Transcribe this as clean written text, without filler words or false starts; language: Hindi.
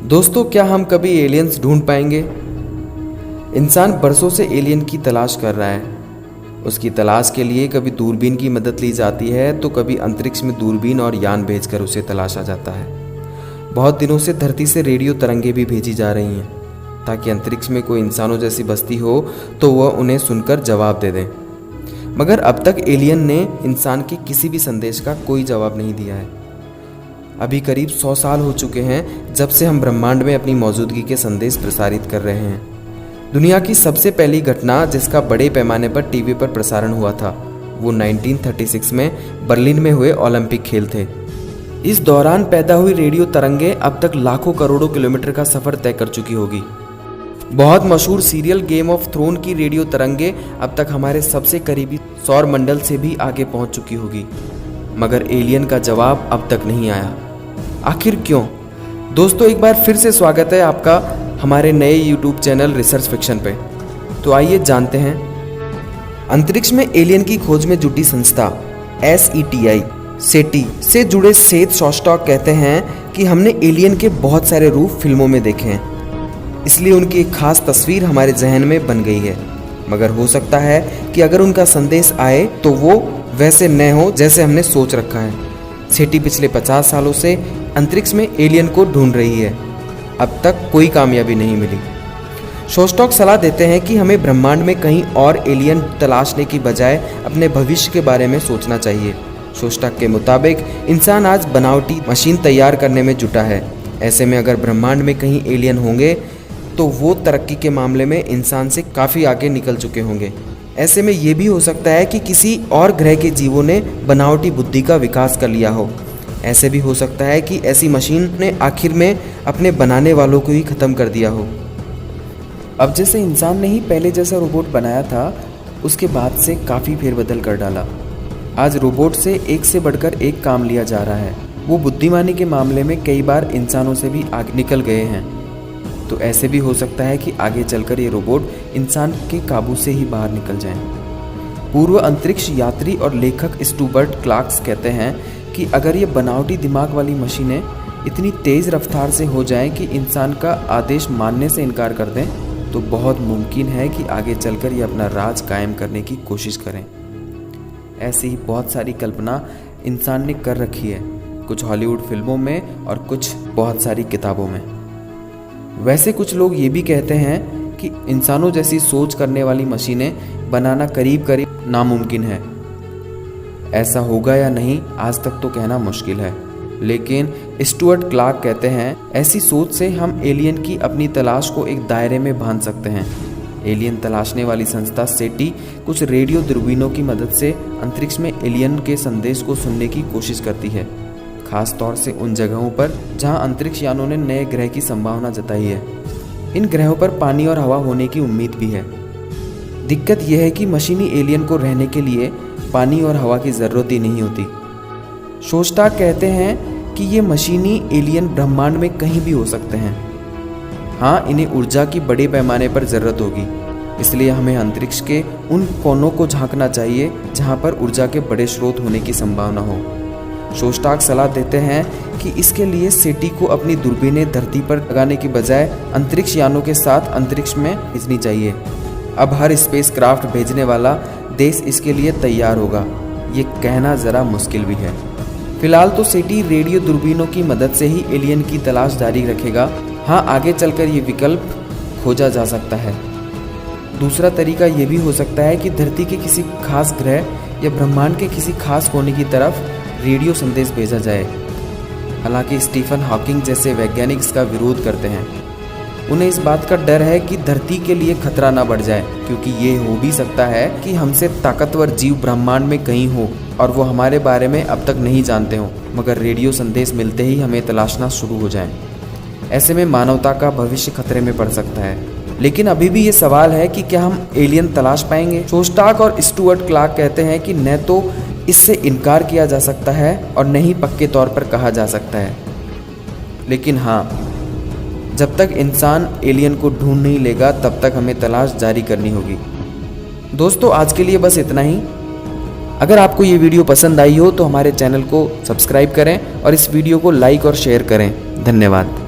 दोस्तों, क्या हम कभी एलियंस ढूंढ पाएंगे? इंसान बरसों से एलियन की तलाश कर रहा है। उसकी तलाश के लिए कभी दूरबीन की मदद ली जाती है तो कभी अंतरिक्ष में दूरबीन और यान भेजकर उसे तलाशा जाता है। बहुत दिनों से धरती से रेडियो तरंगे भी भेजी जा रही हैं ताकि अंतरिक्ष में कोई इंसानों जैसी बस्ती हो तो वह उन्हें सुनकर जवाब दे दें। मगर अब तक एलियन ने इंसान के किसी भी संदेश का कोई जवाब नहीं दिया है। अभी करीब 100 साल हो चुके हैं जब से हम ब्रह्मांड में अपनी मौजूदगी के संदेश प्रसारित कर रहे हैं। दुनिया की सबसे पहली घटना जिसका बड़े पैमाने पर टीवी पर प्रसारण हुआ था वो 1936 में बर्लिन में हुए ओलंपिक खेल थे। इस दौरान पैदा हुई रेडियो तरंगे अब तक लाखों करोड़ों किलोमीटर का सफर तय कर चुकी होगी। बहुत मशहूर सीरियल गेम ऑफ थ्रोन की रेडियो तरंगे अब तक हमारे सबसे करीबी सौर मंडल से भी आगे पहुंच चुकी होगी, मगर एलियन का जवाब अब तक नहीं आया। आखिर क्यों? दोस्तों, एक बार फिर से स्वागत है आपका हमारे नए यूट्यूब चैनल रिसर्च फिक्शन पे। तो आइए जानते हैं। अंतरिक्ष में एलियन की खोज में जुटी संस्था SETI से जुड़े सेथ शॉस्टॉक कहते हैं कि हमने एलियन के बहुत सारे रूप फिल्मों में देखे हैं, इसलिए उनकी एक खास तस्वीर हमारे जहन में बन गई है। मगर हो सकता है कि अगर उनका संदेश आए तो वो वैसे न हो जैसे हमने सोच रखा है। सेटी पिछले 50 सालों से अंतरिक्ष में एलियन को ढूंढ रही है। अब तक कोई कामयाबी नहीं मिली। शॉस्टॉक सलाह देते हैं कि हमें ब्रह्मांड में कहीं और एलियन तलाशने की बजाय अपने भविष्य के बारे में सोचना चाहिए। शॉस्टॉक के मुताबिक इंसान आज बनावटी मशीन तैयार करने में जुटा है। ऐसे में अगर ब्रह्मांड में कहीं एलियन होंगे तो वो तरक्की के मामले में इंसान से काफ़ी आगे निकल चुके होंगे। ऐसे में ये भी हो सकता है कि किसी और ग्रह के जीवों ने बनावटी बुद्धि का विकास कर लिया हो। ऐसे भी हो सकता है कि ऐसी मशीन ने आखिर में अपने बनाने वालों को ही ख़त्म कर दिया हो। अब जैसे इंसान ने ही पहले जैसा रोबोट बनाया था, उसके बाद से काफ़ी फेरबदल कर डाला। आज रोबोट से एक से बढ़कर एक काम लिया जा रहा है। वो बुद्धिमानी के मामले में कई बार इंसानों से भी आगे निकल गए हैं। तो ऐसे भी हो सकता है कि आगे चलकर ये रोबोट इंसान के काबू से ही बाहर निकल जाएं। पूर्व अंतरिक्ष यात्री और लेखक स्टुअर्ट क्लार्क कहते हैं कि अगर ये बनावटी दिमाग वाली मशीनें इतनी तेज़ रफ्तार से हो जाएं कि इंसान का आदेश मानने से इनकार कर दें तो बहुत मुमकिन है कि आगे चलकर ये अपना राज कायम करने की कोशिश करें। ऐसी ही बहुत सारी कल्पना इंसान ने कर रखी है, कुछ हॉलीवुड फिल्मों में और कुछ बहुत सारी किताबों में। वैसे कुछ लोग ये भी कहते हैं कि इंसानों जैसी सोच करने वाली मशीनें बनाना करीब करीब नामुमकिन है। ऐसा होगा या नहीं आज तक तो कहना मुश्किल है, लेकिन स्टुअर्ट क्लार्क कहते हैं ऐसी सोच से हम एलियन की अपनी तलाश को एक दायरे में बांध सकते हैं। एलियन तलाशने वाली संस्था सेटी कुछ रेडियो दूरबीनों की मदद से अंतरिक्ष में एलियन के संदेश को सुनने की कोशिश करती है, खास तौर से उन जगहों पर जहां अंतरिक्ष यानों ने नए ग्रह की संभावना जताई है। इन ग्रहों पर पानी और हवा होने की उम्मीद भी है। दिक्कत यह है कि मशीनी एलियन को रहने के लिए पानी और हवा की ज़रूरत ही नहीं होती। शॉस्टॉक कहते हैं कि ये मशीनी एलियन ब्रह्मांड में कहीं भी हो सकते हैं। हाँ, इन्हें ऊर्जा की बड़े पैमाने पर ज़रूरत होगी, इसलिए हमें अंतरिक्ष के उन कोनों को झांकना चाहिए जहाँ पर ऊर्जा के बड़े स्रोत होने की संभावना हो। शॉस्टॉक सलाह देते हैं कि इसके लिए सेटी को अपनी दूरबीनें धरती पर लगाने की बजाय अंतरिक्ष यानों के साथ अंतरिक्ष में भेजनी चाहिए। अब हर स्पेस क्राफ्ट भेजने वाला देश इसके लिए तैयार होगा, ये कहना ज़रा मुश्किल भी है। फिलहाल तो सेटी रेडियो दूरबीनों की मदद से ही एलियन की तलाश जारी रखेगा। हाँ, आगे चलकर ये विकल्प खोजा जा सकता है। दूसरा तरीका ये भी हो सकता है कि धरती के किसी खास ग्रह या ब्रह्मांड के किसी खास कोने की तरफ रेडियो संदेश भेजा जाए। हालांकि स्टीफन हॉकिंग जैसे वैज्ञानिक इसका विरोध करते हैं। उन्हें इस बात का डर है कि धरती के लिए खतरा ना बढ़ जाए, क्योंकि ये हो भी सकता है कि हमसे ताकतवर जीव ब्रह्मांड में कहीं हो और वो हमारे बारे में अब तक नहीं जानते हों, मगर रेडियो संदेश मिलते ही हमें तलाशना शुरू हो जाए। ऐसे में मानवता का भविष्य खतरे में पड़ सकता है। लेकिन अभी भी ये सवाल है कि क्या हम एलियन तलाश पाएंगे? शॉस्टॉक और स्टुअर्ट क्लार्क कहते हैं कि न तो इससे इनकार किया जा सकता है और न ही पक्के तौर पर कहा जा सकता है। लेकिन हाँ, जब तक इंसान एलियन को ढूंढ नहीं लेगा तब तक हमें तलाश जारी करनी होगी। दोस्तों, आज के लिए बस इतना ही। अगर आपको ये वीडियो पसंद आई हो तो हमारे चैनल को सब्सक्राइब करें और इस वीडियो को लाइक और शेयर करें। धन्यवाद।